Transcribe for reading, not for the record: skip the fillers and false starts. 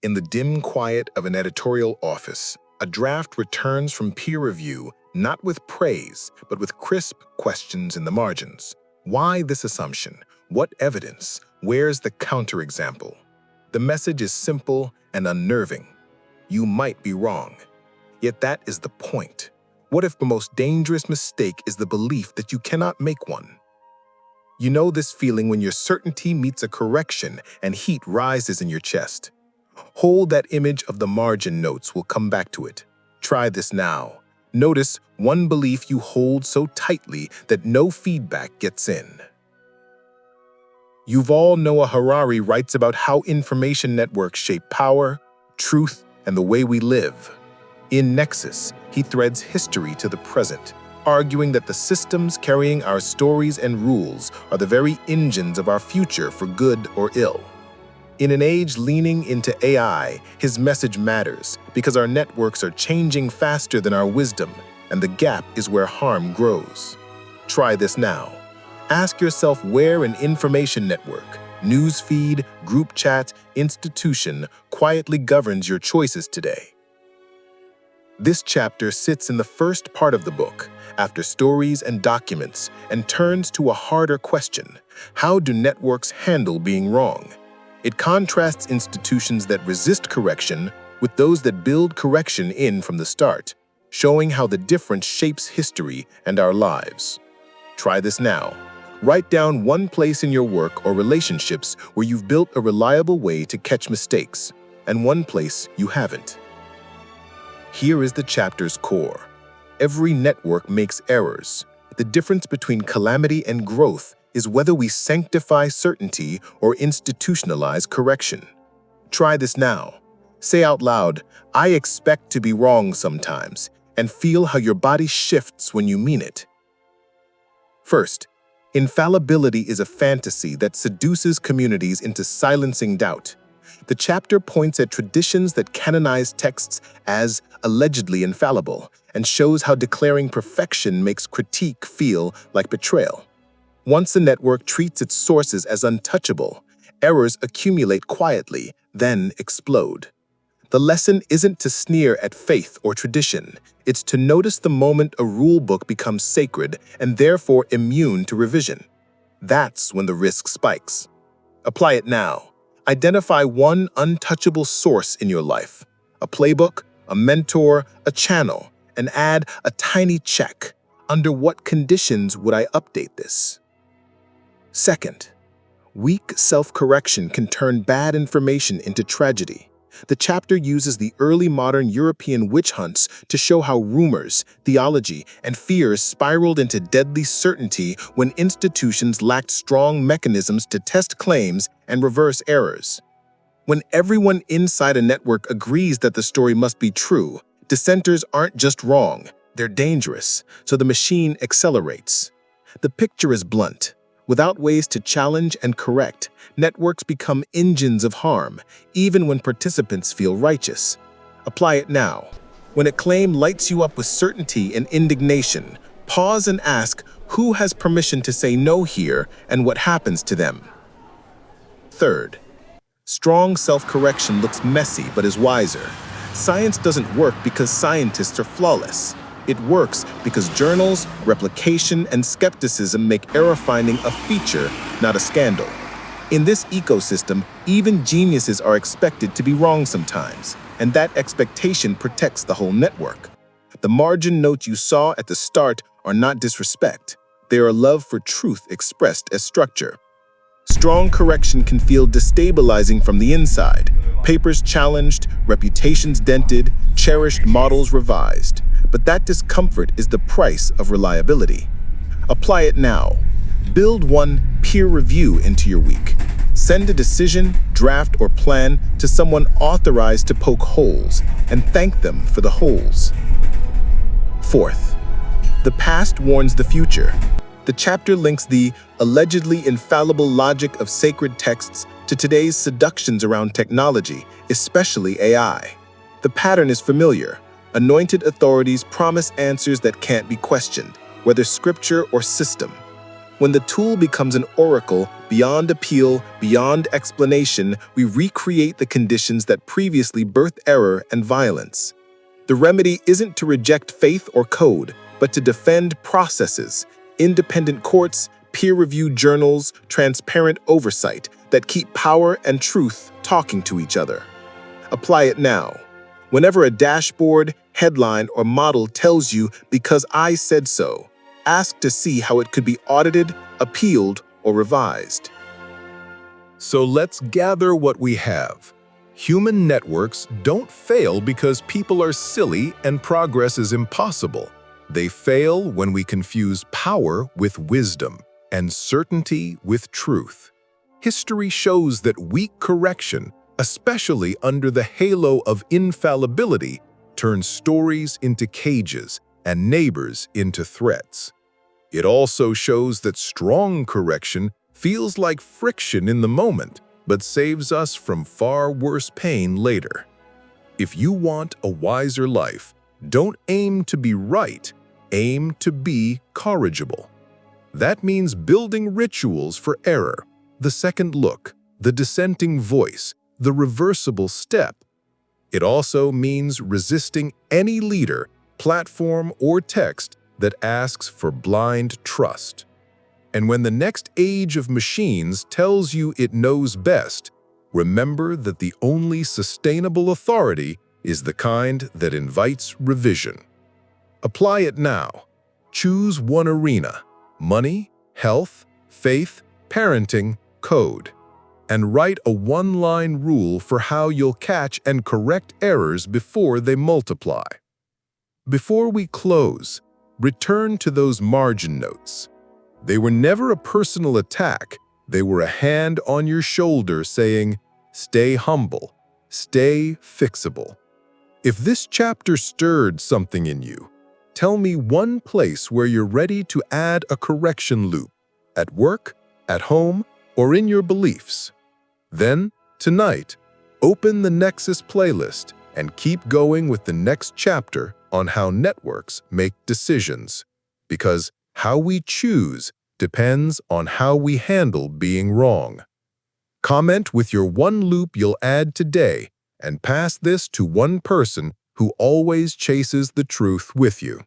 In the dim quiet of an editorial office, a draft returns from peer review, not with praise, but with crisp questions in the margins. Why this assumption? What evidence? Where's the counterexample? The message is simple and unnerving. You might be wrong. Yet that is the point. What if the most dangerous mistake is the belief that you cannot make one? You know this feeling when your certainty meets a correction and heat rises in your chest. Hold that image of the margin notes. We'll come back to it. Try this now. Notice one belief you hold so tightly that no feedback gets in. Yuval Noah Harari writes about how information networks shape power, truth, and the way we live. In Nexus, he threads history to the present, arguing that the systems carrying our stories and rules are the very engines of our future for good or ill. In an age leaning into AI, his message matters because our networks are changing faster than our wisdom, and the gap is where harm grows. Try this now. Ask yourself where an information network, news feed, group chat, institution quietly governs your choices today. This chapter sits in the first part of the book, after stories and documents, and turns to a harder question: how do networks handle being wrong? It contrasts institutions that resist correction with those that build correction in from the start, showing how the difference shapes history and our lives. Try this now. Write down one place in your work or relationships where you've built a reliable way to catch mistakes, and one place you haven't. Here is the chapter's core. Every network makes errors. The difference between calamity and growth is whether we sanctify certainty or institutionalize correction. Try this now. Say out loud, "I expect to be wrong sometimes," and feel how your body shifts when you mean it. First, infallibility is a fantasy that seduces communities into silencing doubt. The chapter points at traditions that canonize texts as allegedly infallible and shows how declaring perfection makes critique feel like betrayal. Once a network treats its sources as untouchable, errors accumulate quietly, then explode. The lesson isn't to sneer at faith or tradition. It's to notice the moment a rulebook becomes sacred and therefore immune to revision. That's when the risk spikes. Apply it now. Identify one untouchable source in your life, a playbook, a mentor, a channel, and add a tiny check. Under what conditions would I update this? Second, weak self-correction can turn bad information into tragedy. The chapter uses the early modern European witch hunts to show how rumors, theology, and fears spiraled into deadly certainty when institutions lacked strong mechanisms to test claims and reverse errors. When everyone inside a network agrees that the story must be true, dissenters aren't just wrong, they're dangerous, so the machine accelerates. The picture is blunt. Without ways to challenge and correct, networks become engines of harm, even when participants feel righteous. Apply it now. When a claim lights you up with certainty and indignation, pause and ask who has permission to say no here and what happens to them. Third, strong self-correction looks messy but is wiser. Science doesn't work because scientists are flawless. It works because journals, replication, and skepticism make error finding a feature, not a scandal. In this ecosystem, even geniuses are expected to be wrong sometimes, and that expectation protects the whole network. The margin notes you saw at the start are not disrespect. They are love for truth expressed as structure. Strong correction can feel destabilizing from the inside. Papers challenged, reputations dented, cherished models revised. But that discomfort is the price of reliability. Apply it now. Build one peer review into your week. Send a decision, draft, or plan to someone authorized to poke holes, and thank them for the holes. Fourth, the past warns the future. The chapter links the allegedly infallible logic of sacred texts to today's seductions around technology, especially AI. The pattern is familiar. Anointed authorities promise answers that can't be questioned, whether scripture or system. When the tool becomes an oracle, beyond appeal, beyond explanation, we recreate the conditions that previously birthed error and violence. The remedy isn't to reject faith or code, but to defend processes, independent courts, peer-reviewed journals, transparent oversight that keep power and truth talking to each other. Apply it now. Whenever a dashboard, headline, or model tells you, "because I said so," ask to see how it could be audited, appealed, or revised. So let's gather what we have. Human networks don't fail because people are silly and progress is impossible. They fail when we confuse power with wisdom and certainty with truth. History shows that weak correction, especially under the halo of infallibility, turns stories into cages and neighbors into threats. It also shows that strong correction feels like friction in the moment, but saves us from far worse pain later. If you want a wiser life, don't aim to be right, aim to be corrigible. That means building rituals for error, the second look, the dissenting voice, the reversible step. It also means resisting any leader, platform, or text that asks for blind trust. And when the next age of machines tells you it knows best, remember that the only sustainable authority is the kind that invites revision. Apply it now. Choose one arena: money, health, faith, parenting, code. And write a one-line rule for how you'll catch and correct errors before they multiply. Before we close, return to those margin notes. They were never a personal attack. They were a hand on your shoulder saying, "Stay humble, stay fixable." If this chapter stirred something in you, tell me one place where you're ready to add a correction loop, at work, at home, or in your beliefs. Then, tonight, open the Nexus playlist and keep going with the next chapter on how networks make decisions. Because how we choose depends on how we handle being wrong. Comment with your one loop you'll add today and pass this to one person who always chases the truth with you.